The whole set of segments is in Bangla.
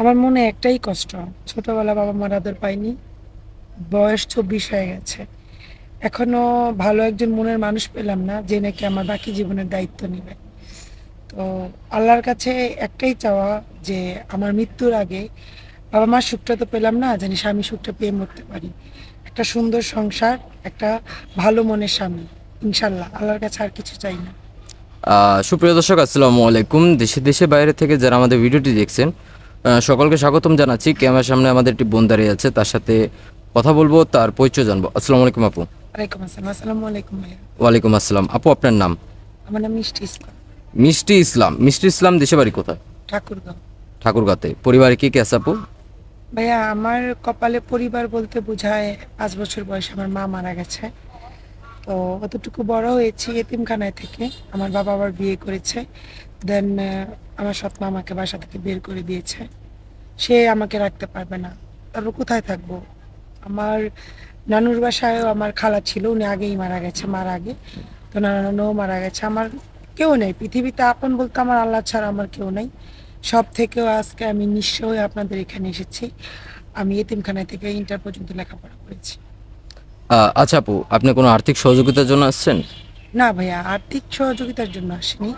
আমার মনে একটাই কষ্ট, ছোটবেলা বাবা মার আদর পাইনি। বয়স 24 হয়ে গেছে, এখনো ভালো একজন মনের মানুষ পেলাম না যে নাকি আমার বাকি জীবনের দায়িত্ব নেবে। তো আল্লাহর কাছে একটাই চাওয়া যে আমার মৃত্যুর আগে বাবা মার সুখটা তো পেলাম না, জানি স্বামী সুখটা পেয়ে মরতে পারি। একটা সুন্দর সংসার, একটা ভালো মনের স্বামী, ইনশাল্লাহ আল্লাহর কাছে আর কিছু চাই না। সুপ্রিয় দর্শক, আসসালামু আলাইকুম। দেশে দেশে বাইরে থেকে যারা আমাদের ভিডিওটি দেখছেন, সকলকে স্বাগতম জানাচ্ছি। ক্যামেরার সামনে আমাদের একটি বোন দাঁড়িয়ে আছে, তার সাথে কথা বলবো, তার পরিচয় জানবো। আসসালামু আলাইকুম আপু। ওয়ালাইকুম আসসালাম। আসসালামু আলাইকুম ভাইয়া। ওয়ালাইকুম আসসালাম। আপু, আপনার নাম? আমার নাম মিষ্টি ইসলাম। মিষ্টি ইসলাম। মিষ্টি ইসলাম, দেশে বাড়ি কোথায়? ঠাকুরগাঁও। ঠাকুরগাঁতে। পরিবারে কি কে আছে আপু? ভাইয়া আমার কপালে পরিবার বলতে বোঝায় 5 বছর বয়সে আমার মা মারা গেছে। তো অতটুকু বড় হয়েছি এতিমখানায় থেকে। আমার বাবা আবার বিয়ে করেছে, দেন আমার সৎ মা আমাকে বাসা থেকে বের করে দিয়েছে। সে আমাকে রাখতে পারবে না, তারপর কোথায় থাকবো? আমার নানুর বাসায়ও আমার খালা ছিল, উনি আগেই মারা গেছে, মার আগে। তো নানুও মারা গেছে। আমার কেউ নেই পৃথিবীতে, আপন বলতে আমার আল্লাহ ছাড়া আমার কেউ নেই। সব থেকেও আজকে আমি নিঃস্ব হয়ে আপনাদের এখানে এসেছি। আমি এতিমখানায় থেকে ইন্টার পর্যন্ত লেখাপড়া করেছি। আচ্ছা আপু, আপনি কোনো আর্থিক সহযোগিতার জন্য আসছেন? না ভাইয়া, আর্থিক সহযোগিতার জন্য আসিনি।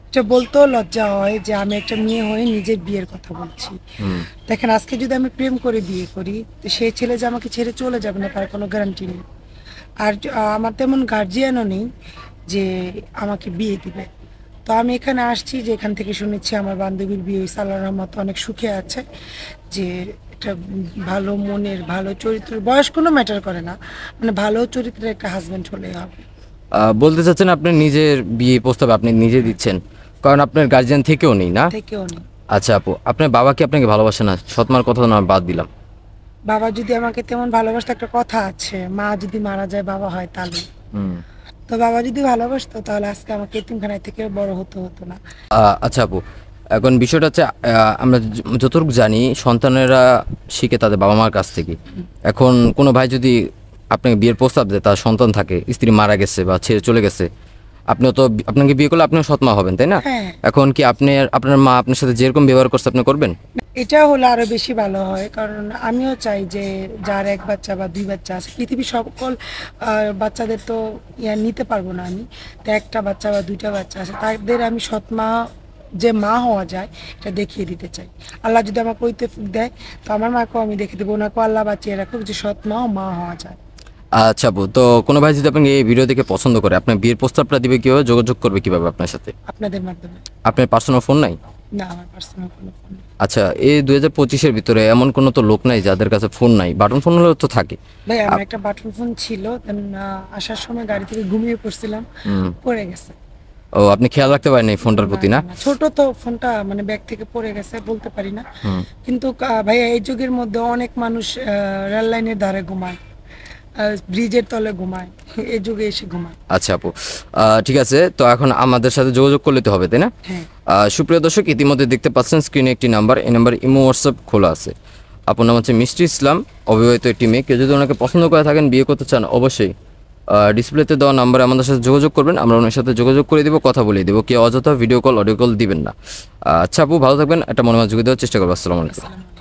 এটা বলতেও লজ্জা হয় যে আমি একটা মেয়ে হয়ে নিজের বিয়ের কথা বলছি। হুম। দেখেন, আজকে যদি আমি প্রেম করে বিয়ে করি, তো সেই ছেলে যে আমাকে ছেড়ে চলে যাবে না তার কোনো গ্যারান্টি নেই। আর আমার তেমন গার্জিয়ানও নেই যে আমাকে বিয়ে দিবে। তো আমি এখানে আসছি, যে এখান থেকে শুনেছি আমার বান্ধবীর বিয়ে হয়েছে, আল্লাহর রহমতে অনেক সুখে আছে। যে একটা ভালো মনের, ভালো চরিত্রের, বয়স কোনো ম্যাটার করে না, মানে ভালো চরিত্রের একটা হাজবেন্ড হলেই হবে। বলতে চাচ্ছেন আপনি নিজের বিয়ে প্রস্তাব আপনি নিজে দিচ্ছেন, কারণ আপনার গার্জিয়ান থেকেও নেই না? থেকেও নেই। আচ্ছা আপু, আপনার বাবা কি আপনাকে ভালোবাসে না? সৎমার কথা না বাদ দিলাম। বাবা যদি আমাকে তেমন ভালোবাসতো, একটা কথা আছে, মা যদি মারা যায় বাবা হয় তাহলে। হুম। তো বাবা যদি ভালোবাসতো তাহলে আজকে আমাকে এতিমখানায় থেকে বড় হতে হতো না। আচ্ছা আপু, এখন বিষয়টা হচ্ছে, আমরা যতটুকু জানি সন্তানেরা শিখে তাদের বাবা মার কাছ থেকে। এখন কোনো ভাই যদি আপনাকে বিয়ের প্রস্তাব দেয়, তার সন্তান থাকে, স্ত্রী মারা গেছে বা ছেড়ে চলে গেছে, আপনিও তো আপনাকে বিয়ে করলে আপনিও সৎমা হবেন, তাই না? হ্যাঁ, এখন কি আপনি আপনার মা আপনার সাথে যেরকম ব্যবহার করছে আপনি করবেন? এটা হলে আরো বেশি ভালো হয়, কারণ আমিও চাই যে যার এক বাচ্চা বা দুই বাচ্চা আছে, পৃথিবীর সকল বাচ্চাদের তো নিতে পারবো না আমি। তো একটা বাচ্চা বা দুইটা বাচ্চা আছে, তাদের আমি সৎ মা, যে মা হওয়া যায়, এটা দেখিয়ে দিতে চাই। আল্লাহ যদি আমাকে ওই তৌফিক দেয়, তো আমার মাকেও আমি দেখে দেবো, ওনাকেও আল্লাহ বাঁচিয়ে রাখুক যে সৎ মা ও মা হওয়া যায়। আচ্ছা আপু, তো কোনো ভাই যদি আপনাকে এই ভিডিও দেখে পছন্দ করে, আপনার বিয়ের প্রস্তাবটা দিবে কিভাবে, যোগাযোগ করবে কিভাবে আপনার সাথে? আপনাদের মাধ্যমে। আপনার পার্সোনাল ফোন নাই? না, আমার পার্সোনাল কোনো ফোন নেই। আচ্ছা, এই 2025-এর ভিতরে এমন কোনো তো লোক নাই যাদের কাছে ফোন নাই। বাটন ফোন হলেও তো থাকে। ভাই আমার একটা বাটন ফোন ছিল, দেন আসার সময় গাড়ি থেকে ঘুমিয়ে পড়ছিলাম, হুম। পড়ে গেছে। ও, আপনি খেয়াল রাখতে পারেন এই ফোনটার না প্রতি, না না? না, ছোট তো ফোনটা, মানে ব্যাগ থেকে পড়ে গেছে, বলতে পারি না। হুম। কিন্তু ভাইয়া এই যুগের মধ্যে অনেক মানুষ রেল লাইনের ধারে ঘুমায়, ব্রিজের তলে ঘুমায়, এই যুগে এসে ঘুমায়। আচ্ছা আপু, ঠিক আছে, তো এখন আমাদের সাথে যোগাযোগ করলে তো হবে, তাই না? হ্যাঁ। সুপ্রিয় দর্শক, ইতিমধ্যে দেখতে পাচ্ছেন স্ক্রিনে একটি নাম্বার, এই নাম্বার ইমো হোয়াটসঅ্যাপ খোলা আছে। আপনার নাম হচ্ছে মিষ্টি ইসলাম, অবিবাহিত একটি মেয়ে। কেউ যদি ওনাকে পছন্দ করে থাকেন, বিয়ে করতে চান, অবশ্যই ডিসপ্লেতে দেওয়া নাম্বারে আমাদের সাথে যোগাযোগ করবেন। আমরা ওনার সাথে যোগাযোগ করে দেবো, কথা বলে দেবো। কেউ অযথা ভিডিও কল, অডিও কল দিবেন না। আচ্ছা আপু, ভালো থাকবেন। একটা মনোযোগ দেওয়ার চেষ্টা করবো। আসসালামু আলাইকুম। আসসালাম।